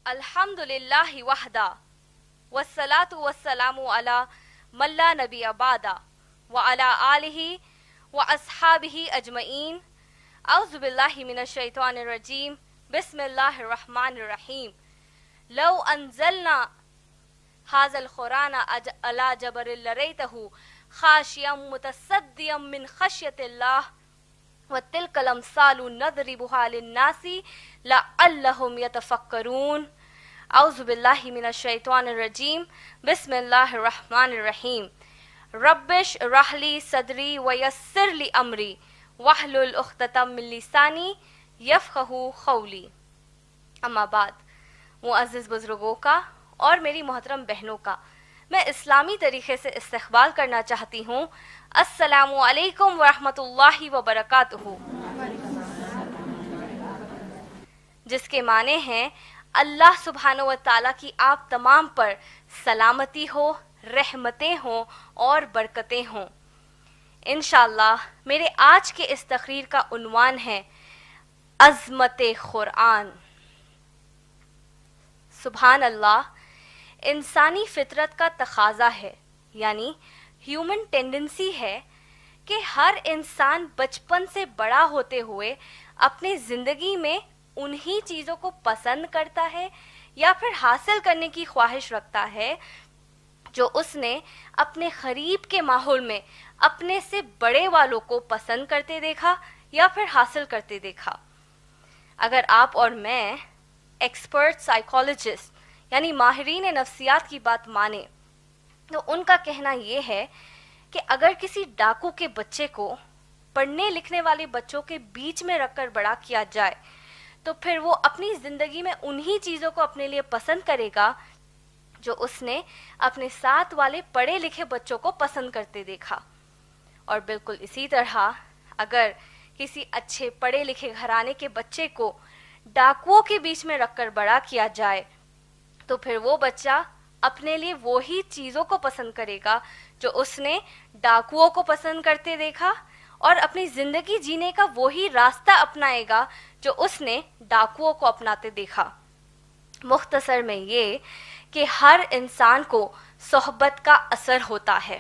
الحمدللہ وحدہ والصلاۃ والسلام علی من لا نبی بعدہ وعلی آلہ واصحابہ اجمعین. اعوذ باللہ من الشیطان الرجیم. بسم اللہ الرحمن الرحیم. لو انزلنا هذا القرآن على جبل لرأيته خاشعا متصدعا من خشية الله وتلك الأمثال نضربها للناس لعلهم يتفكرون. اعوذ باللہ من الشیطان الرجیم. بسم اللہ الرحمن الرحیم. رب اشرح لی صدری ویسر لی امری واحلل عقدۃ من لسانی یفقہوا قولی. اما بعد، معزز بزرگوں کا اور میری محترم بہنوں کا میں اسلامی طریقے سے استقبال کرنا چاہتی ہوں. السلام علیکم ورحمۃ اللہ وبرکاتہ، جس کے معنی ہیں اللہ سبحانہ و تعالیٰ کی آپ تمام پر سلامتی ہو، رحمتیں ہوں اور برکتیں ہوں. انشاءاللہ میرے آج کے اس تقریر کا عنوان ہے عظمت قرآن. سبحان اللہ، انسانی فطرت کا تقاضا ہے، یعنی ہیومن ٹینڈنسی ہے کہ ہر انسان بچپن سے بڑا ہوتے ہوئے اپنی زندگی میں انہی چیزوں کو پسند کرتا ہے یا پھر حاصل کرنے کی خواہش رکھتا ہے جو اس نے اپنے قریب کے ماحول میں اپنے سے بڑے والوں کو پسند کرتے دیکھا یا پھر حاصل کرتے دیکھا. اگر آپ اور میں ایکسپرٹ سائیکالوجسٹ یعنی ماہرین نفسیات کی بات مانیں تو ان کا کہنا یہ ہے کہ اگر کسی ڈاکو کے بچے کو پڑھنے لکھنے والے بچوں کے بیچ میں رکھ کر بڑا کیا جائے تو پھر وہ اپنی زندگی میں انہی چیزوں کو اپنے لیے پسند کرے گا جو اس نے اپنے ساتھ والے پڑھے لکھے بچوں کو پسند کرتے دیکھا. اور بالکل اسی طرح اگر کسی اچھے پڑھے لکھے گھرانے کے بچے کو ڈاکوؤں کے بیچ میں رکھ کر بڑا کیا جائے تو پھر وہ بچہ اپنے لیے وہی چیزوں کو پسند کرے گا جو اس نے ڈاکوؤں کو پسند کرتے دیکھا اور اپنی زندگی جینے کا وہی راستہ اپنائے گا جو اس نے ڈاکوؤں کو اپناتے دیکھا. مختصر میں یہ کہ ہر انسان کو صحبت کا اثر ہوتا ہے،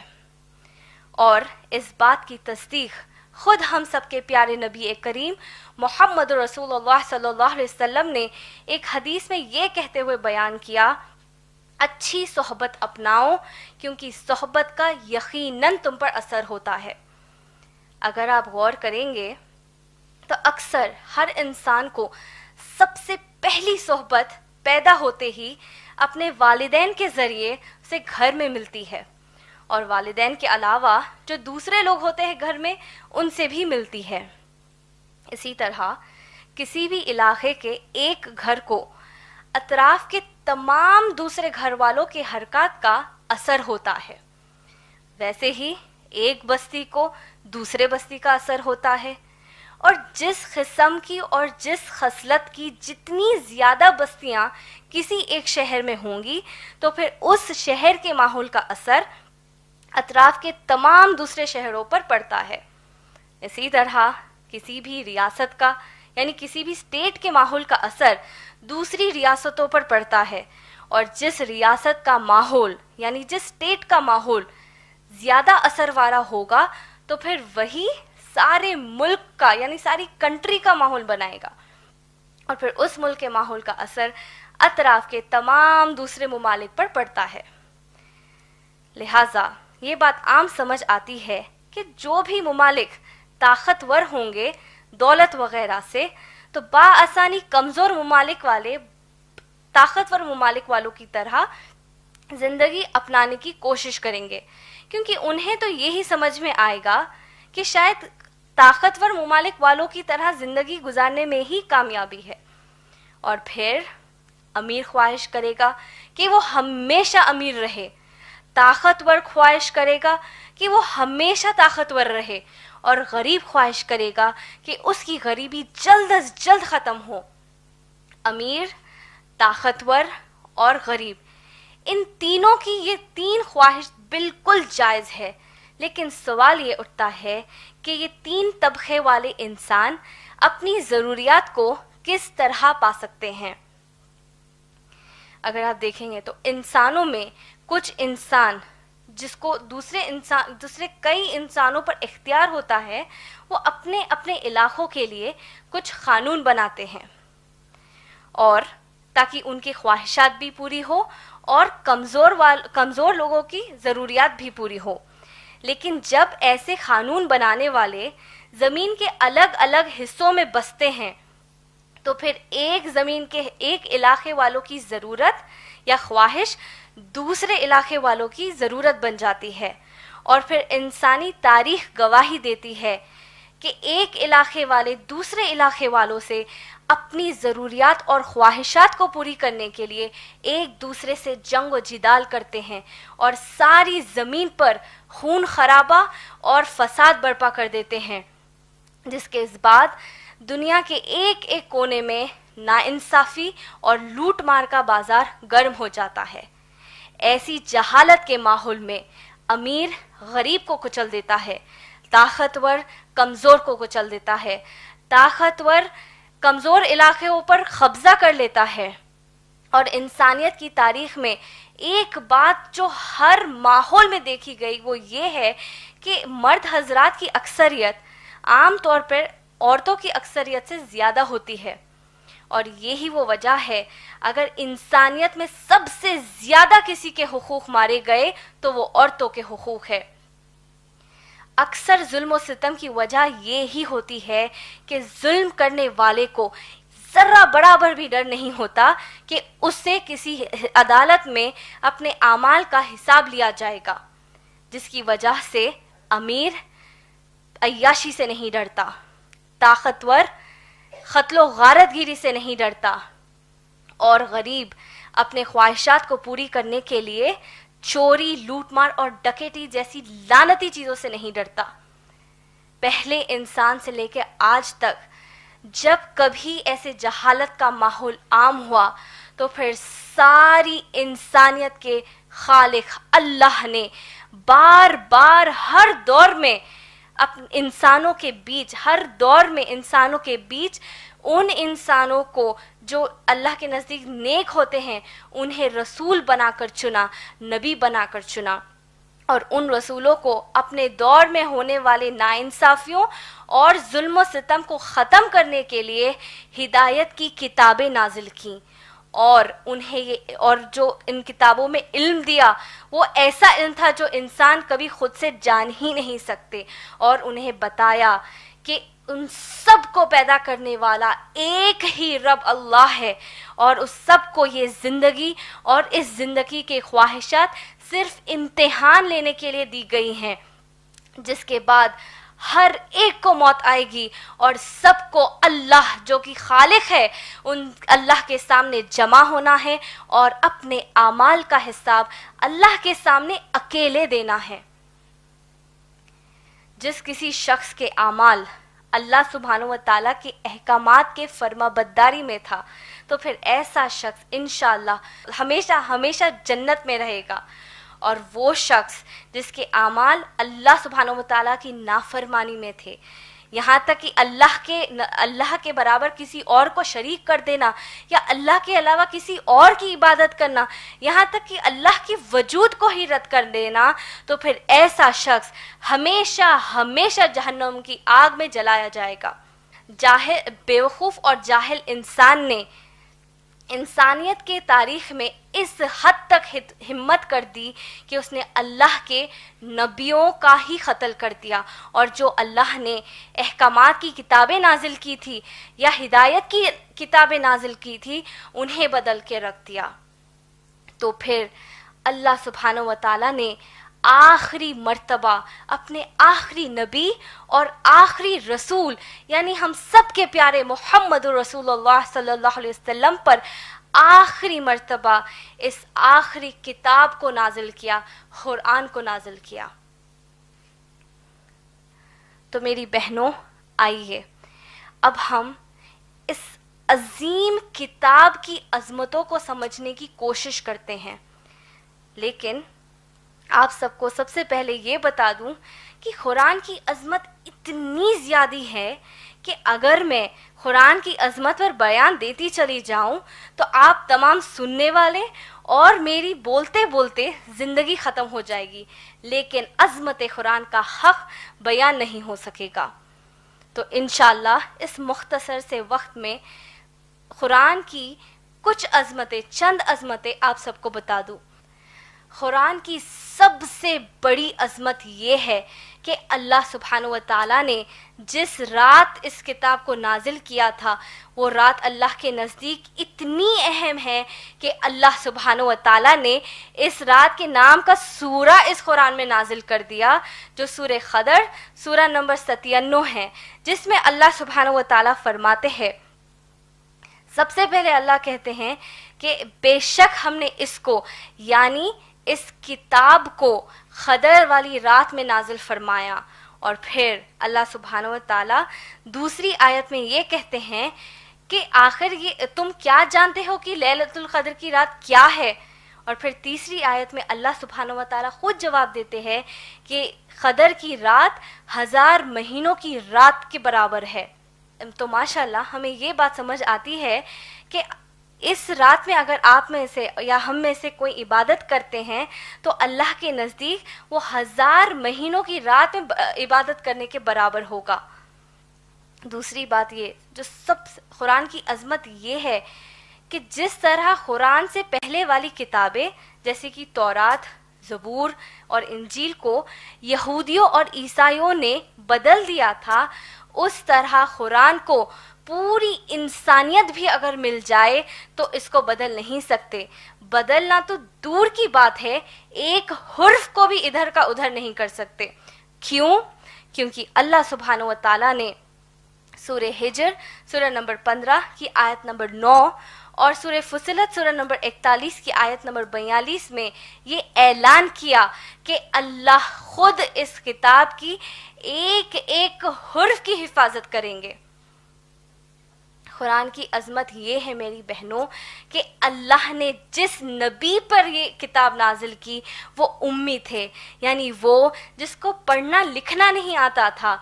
اور اس بات کی تصدیق خود ہم سب کے پیارے نبی کریم محمد رسول اللہ صلی اللہ علیہ وسلم نے ایک حدیث میں یہ کہتے ہوئے بیان کیا: اچھی صحبت اپناؤ کیونکہ صحبت کا یقیناً تم پر اثر ہوتا ہے. اگر آپ غور کریں گے تو اکثر ہر انسان کو سب سے پہلی صحبت پیدا ہوتے ہی اپنے والدین کے ذریعے اسے گھر میں ملتی ہے، اور والدین کے علاوہ جو دوسرے لوگ ہوتے ہیں گھر میں ان سے بھی ملتی ہے. اسی طرح کسی بھی علاقے کے ایک گھر کو اطراف کے تمام دوسرے گھر والوں کے حرکات کا اثر ہوتا ہے. ویسے ہی ایک بستی کو دوسرے بستی کا اثر ہوتا ہے، اور جس قسم کی اور جس خصلت کی جتنی زیادہ بستیاں کسی ایک شہر میں ہوں گی تو پھر اس شہر کے ماحول کا اثر اطراف کے تمام دوسرے شہروں پر پڑتا ہے. اسی طرح کسی بھی ریاست کا یعنی کسی بھی اسٹیٹ کے ماحول کا اثر دوسری ریاستوں پر پڑتا ہے، اور جس ریاست کا ماحول یعنی جس اسٹیٹ کا ماحول زیادہ اثر والا ہوگا تو پھر وہی سارے ملک کا یعنی ساری کنٹری کا ماحول بنائے گا، اور پھر اس ملک کے ماحول کا اثر اطراف کے تمام دوسرے ممالک پر پڑتا ہے. لہٰذا یہ بات عام سمجھ آتی ہے کہ جو بھی ممالک طاقتور ہوں گے دولت وغیرہ سے تو بآسانی کمزور ممالک والے طاقتور ممالک والوں کی طرح زندگی اپنانے کی کوشش کریں گے، کیونکہ انہیں تو یہی سمجھ میں آئے گا کہ شاید طاقتور ممالک والوں کی طرح زندگی گزارنے میں ہی کامیابی ہے. اور پھر امیر خواہش کرے گا کہ وہ ہمیشہ امیر رہے، طاقتور خواہش کرے گا کہ وہ ہمیشہ طاقتور رہے، اور غریب خواہش کرے گا کہ اس کی غریبی جلد از جلد ختم ہو. امیر، طاقتور اور غریب، ان تینوں کی یہ تین خواہش بالکل جائز ہے، لیکن سوال یہ اٹھتا ہے کہ یہ تین طبقے والے انسان اپنی ضروریات کو کس طرح پا سکتے ہیں. اگر آپ دیکھیں گے تو انسانوں میں کچھ انسان جس کو دوسرے کئی انسانوں پر اختیار ہوتا ہے، وہ اپنے اپنے علاقوں کے لیے کچھ قانون بناتے ہیں، اور تاکہ ان کی خواہشات بھی پوری ہو اور کمزور لوگوں کی ضروریات بھی پوری ہو۔ لیکن جب ایسے قانون بنانے والے زمین کے الگ الگ حصوں میں بستے ہیں تو پھر ایک علاقے والوں کی ضرورت یا خواہش دوسرے علاقے والوں کی ضرورت بن جاتی ہے، اور پھر انسانی تاریخ گواہی دیتی ہے کہ ایک علاقے والے دوسرے علاقے والوں سے اپنی ضروریات اور خواہشات کو پوری کرنے کے لیے ایک دوسرے سے جنگ و جدال کرتے ہیں اور ساری زمین پر خون خرابہ اور فساد برپا کر دیتے ہیں، جس کے بعد دنیا کے ایک ایک کونے میں ناانصافی اور لوٹ مار کا بازار گرم ہو جاتا ہے۔ ایسی جہالت کے ماحول میں امیر غریب کو کچل دیتا ہے، طاقتور کمزور کو کچل دیتا ہے، طاقتور کمزور علاقوں پر قبضہ کر لیتا ہے، اور انسانیت کی تاریخ میں ایک بات جو ہر ماحول میں دیکھی گئی وہ یہ ہے کہ مرد حضرات کی اکثریت عام طور پر عورتوں کی اکثریت سے زیادہ ہوتی ہے، اور یہی وہ وجہ ہے اگر انسانیت میں سب سے زیادہ کسی کے حقوق مارے گئے تو وہ عورتوں کے حقوق ہے۔ اکثر ظلم و ستم کی وجہ یہ ہی ہوتی ہے کہ ظلم کرنے والے کو ذرہ برابر بھی ڈر نہیں ہوتا کہ اس سے کسی عدالت میں اپنے اعمال کا حساب لیا جائے گا، جس کی وجہ سے امیر عیاشی سے نہیں ڈرتا، طاقتور قتل و غارت گیری سے نہیں ڈرتا، اور غریب اپنے خواہشات کو پوری کرنے کے لیے چوری، لوٹ مار اور ڈکیتی جیسی لعنتی چیزوں سے نہیں ڈرتا۔ پہلے انسان سے لے کے آج تک جب کبھی ایسے جہالت کا ماحول عام ہوا تو پھر ساری انسانیت کے خالق اللہ نے بار بار ہر دور میں انسانوں کے بیچ ان انسانوں کو جو اللہ کے نزدیک نیک ہوتے ہیں انہیں رسول بنا کر چنا، نبی بنا کر چنا، اور ان رسولوں کو اپنے دور میں ہونے والے ناانصافیوں اور ظلم و ستم کو ختم کرنے کے لیے ہدایت کی کتابیں نازل کیں، اور جو ان کتابوں میں علم دیا وہ ایسا علم تھا جو انسان کبھی خود سے جان ہی نہیں سکتے، اور انہیں بتایا کہ ان سب کو پیدا کرنے والا ایک ہی رب اللہ ہے، اور اس سب کو یہ زندگی اور اس زندگی کے خواہشات صرف امتحان لینے کے لیے دی گئی ہیں، جس کے بعد ہر ایک کو موت آئے گی اور سب کو اللہ جو کہ خالق ہے ان اللہ کے سامنے جمع ہونا ہے اور اپنے اعمال کا حساب اللہ کے سامنے اکیلے دینا ہے۔ جس کسی شخص کے اعمال اللہ سبحانہ و تعالیٰ کے احکامات کے فرما برداری میں تھا تو پھر ایسا شخص انشاءاللہ ہمیشہ ہمیشہ جنت میں رہے گا، اور وہ شخص جس کے اعمال اللہ سبحانہ و تعالیٰ کی نافرمانی میں تھے، یہاں تک کہ اللہ کے برابر کسی اور کو شریک کر دینا یا اللہ کے علاوہ کسی اور کی عبادت کرنا، یہاں تک کہ اللہ کے وجود کو ہی رد کر دینا، تو پھر ایسا شخص ہمیشہ ہمیشہ جہنم کی آگ میں جلایا جائے گا۔ بیوقوف اور جاہل انسان نے انسانیت کے تاریخ میں اس حد تک ہمت کر دی کہ اس نے اللہ کے نبیوں کا ہی قتل کر دیا، اور جو اللہ نے احکامات کی کتابیں نازل کی تھی یا ہدایت کی کتابیں نازل کی تھی انہیں بدل کے رکھ دیا۔ تو پھر اللہ سبحانہ و تعالیٰ نے آخری مرتبہ اپنے آخری نبی اور آخری رسول یعنی ہم سب کے پیارے محمد رسول اللہ صلی اللہ علیہ وسلم پر آخری مرتبہ اس آخری کتاب کو نازل کیا، قرآن کو نازل کیا۔ تو میری بہنوں آئیے اب ہم اس عظیم کتاب کی عظمتوں کو سمجھنے کی کوشش کرتے ہیں، لیکن آپ سب کو سب سے پہلے یہ بتا دوں کہ قرآن کی عظمت اتنی زیادہ ہے کہ اگر میں قرآن کی عظمت پر بیان دیتی چلی جاؤں تو آپ تمام سننے والے اور میری بولتے بولتے زندگی ختم ہو جائے گی، لیکن عظمت قرآن کا حق بیان نہیں ہو سکے گا۔ تو انشاءاللہ اس مختصر سے وقت میں قرآن کی کچھ عظمتیں، چند عظمتیں آپ سب کو بتا دوں۔ قرآن کی سب سے بڑی عظمت یہ ہے کہ اللہ سبحانہ و تعالیٰ نے جس رات اس کتاب کو نازل کیا تھا وہ رات اللہ کے نزدیک اتنی اہم ہے کہ اللہ سبحانہ و تعالیٰ نے اس رات کے نام کا سورہ اس قرآن میں نازل کر دیا، جو سورہ قدر سورہ نمبر 97 ہے، جس میں اللہ سبحانہ و تعالیٰ فرماتے ہیں، سب سے پہلے اللہ کہتے ہیں کہ بے شک ہم نے اس کو یعنی اس کتاب کو قدر والی رات میں نازل فرمایا۔ اور پھر اللہ سبحانہ و تعالیٰ دوسری آیت میں یہ کہتے ہیں کہ آخر یہ تم کیا جانتے ہو کہ لیلۃ القدر کی رات کیا ہے؟ اور پھر تیسری آیت میں اللہ سبحانہ و تعالیٰ خود جواب دیتے ہیں کہ قدر کی رات 1000 مہینوں کی رات کے برابر ہے۔ تو ماشاءاللہ ہمیں یہ بات سمجھ آتی ہے کہ اس رات میں اگر آپ میں سے یا ہم میں سے کوئی عبادت کرتے ہیں تو اللہ کے نزدیک وہ 1000 مہینوں کی رات میں عبادت کرنے کے برابر ہوگا۔ دوسری بات یہ جو قرآن کی عظمت یہ ہے کہ جس طرح قرآن سے پہلے والی کتابیں جیسے کہ تورات، زبور اور انجیل کو یہودیوں اور عیسائیوں نے بدل دیا تھا، اس طرح قرآن کو پوری انسانیت بھی اگر مل جائے تو اس کو بدل نہیں سکتے۔ بدلنا تو دور کی بات ہے، ایک حرف کو بھی ادھر کا ادھر نہیں کر سکتے۔ کیوں؟ کیونکہ اللہ سبحانہ و تعالیٰ نے سورہ ہجر سورہ نمبر 15 کی آیت نمبر 9 اور سورہ فصلت سورہ نمبر 41 کی آیت نمبر 42 میں یہ اعلان کیا کہ اللہ خود اس کتاب کی ایک ایک حرف کی حفاظت کریں گے۔ قرآن کی عظمت یہ ہے میری بہنوں کہ اللہ نے جس نبی پر یہ کتاب نازل کی وہ امی تھے، یعنی وہ جس کو پڑھنا لکھنا نہیں آتا تھا،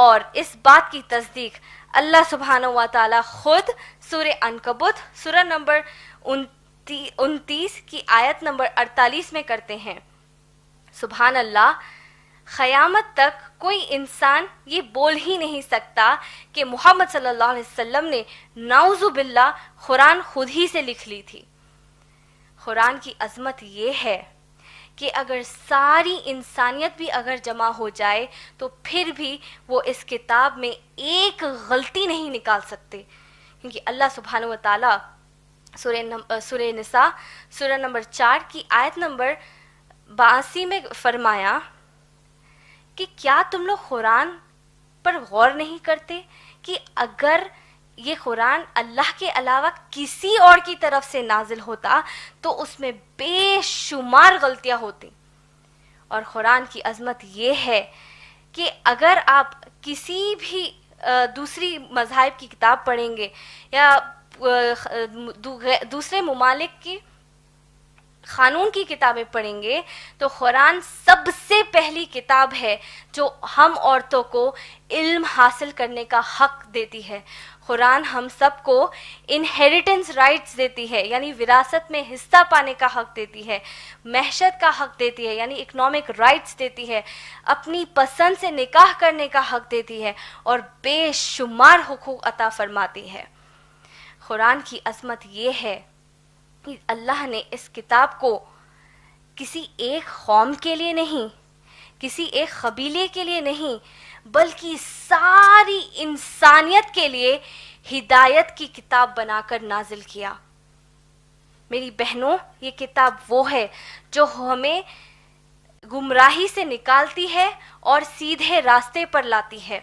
اور اس بات کی تصدیق اللہ سبحانہ و تعالیٰ خود سورہ عنکبوت سورہ نمبر 29 کی آیت نمبر 48 میں کرتے ہیں۔ سبحان اللہ، قیامت تک کوئی انسان یہ بول ہی نہیں سکتا کہ محمد صلی اللہ علیہ وسلم نے نعوذ باللہ قرآن خود ہی سے لکھ لی تھی۔ قرآن کی عظمت یہ ہے کہ اگر ساری انسانیت بھی اگر جمع ہو جائے تو پھر بھی وہ اس کتاب میں ایک غلطی نہیں نکال سکتے، کیونکہ اللہ سبحانہ و تعالیٰ سورہ نساء سورہ نمبر 4 کی آیت نمبر 82 میں فرمایا کہ کیا تم لوگ قرآن پر غور نہیں کرتے کہ اگر یہ قرآن اللہ کے علاوہ کسی اور کی طرف سے نازل ہوتا تو اس میں بے شمار غلطیاں ہوتی۔ اور قرآن کی عظمت یہ ہے کہ اگر آپ کسی بھی دوسری مذاہب کی کتاب پڑھیں گے یا دوسرے ممالک کی قانون کی کتابیں پڑھیں گے تو قرآن سب سے پہلی کتاب ہے جو ہم عورتوں کو علم حاصل کرنے کا حق دیتی ہے۔ قرآن ہم سب کو انہیریٹنس رائٹس دیتی ہے، یعنی وراثت میں حصہ پانے کا حق دیتی ہے، معیشت کا حق دیتی ہے یعنی اکنامک رائٹس دیتی ہے، اپنی پسند سے نکاح کرنے کا حق دیتی ہے، اور بے شمار حقوق عطا فرماتی ہے۔ قرآن کی عظمت یہ ہے کہ اللہ نے اس کتاب کو کسی ایک قوم کے لیے نہیں، کسی ایک قبیلے کے لیے نہیں، بلکہ ساری انسانیت کے لیے ہدایت کی کتاب بنا کر نازل کیا۔ میری بہنوں، یہ کتاب وہ ہے جو ہمیں گمراہی سے نکالتی ہے اور سیدھے راستے پر لاتی ہے۔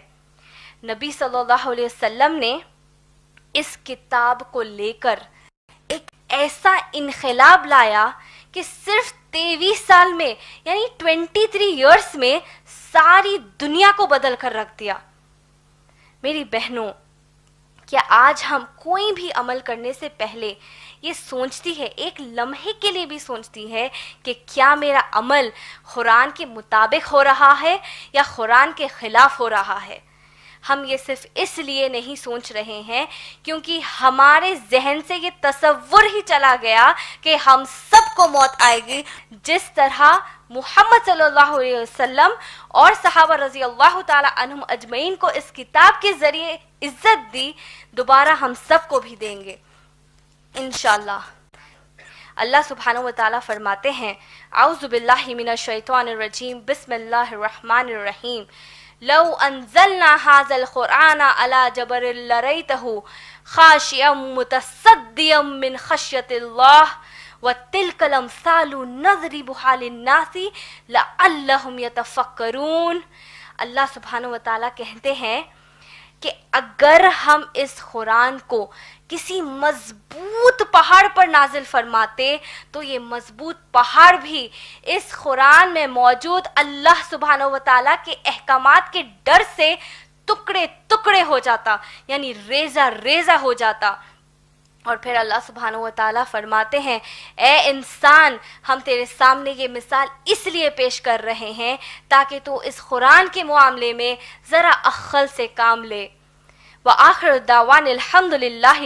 نبی صلی اللہ علیہ وسلم نے اس کتاب کو لے کر ایک ایسا انقلاب لایا کہ صرف 23 سال میں یعنی 23 ایئرس میں ساری دنیا کو بدل کر رکھ دیا۔ میری بہنوں، کیا آج ہم کوئی بھی عمل کرنے سے پہلے یہ سوچتی ہے، ایک لمحے کے لیے بھی سوچتی ہے کہ کیا میرا عمل قرآن کے مطابق ہو رہا ہے یا قرآن کے خلاف ہو رہا ہے؟ ہم یہ صرف اس لیے نہیں سوچ رہے ہیں کیونکہ ہمارے ذہن سے یہ تصور ہی چلا گیا کہ ہم سب کو موت آئے گی، جس طرح محمد صلی اللہ علیہ وسلم اور صحابہ رضی اللہ تعالی عنہم اجمعین کو اس کتاب کے ذریعے عزت دی، دوبارہ ہم سب کو بھی دیں گے انشاءاللہ۔ اللہ سبحانہ و تعالیٰ فرماتے ہیں، اعوذ باللہ من الشیطان الرجیم، بسم اللہ الرحمن الرحیم، لو انزلنا هذا القرآن على جبل لرأيته خاشعا متصدعا من خشیۃ اللہ وتلک الامثال نضربها للناس لعلهم يتفکرون۔ اللہ سبحانہ و تعالیٰ کہتے ہیں کہ اگر ہم اس قرآن کو کسی مضبوط پہاڑ پر نازل فرماتے تو یہ مضبوط پہاڑ بھی اس قرآن میں موجود اللہ سبحانہ و تعالیٰ کے احکامات کے ڈر سے ٹکڑے ٹکڑے ہو جاتا، یعنی ریزہ ریزہ ہو جاتا۔ اور پھر اللہ سبحانہ و تعالیٰ فرماتے ہیں، اے انسان، ہم تیرے سامنے یہ مثال اس لیے پیش کر رہے ہیں تاکہ تو اس قرآن کے معاملے میں ذرا عقل سے کام لے۔ وآخر دعوان الحمد للہ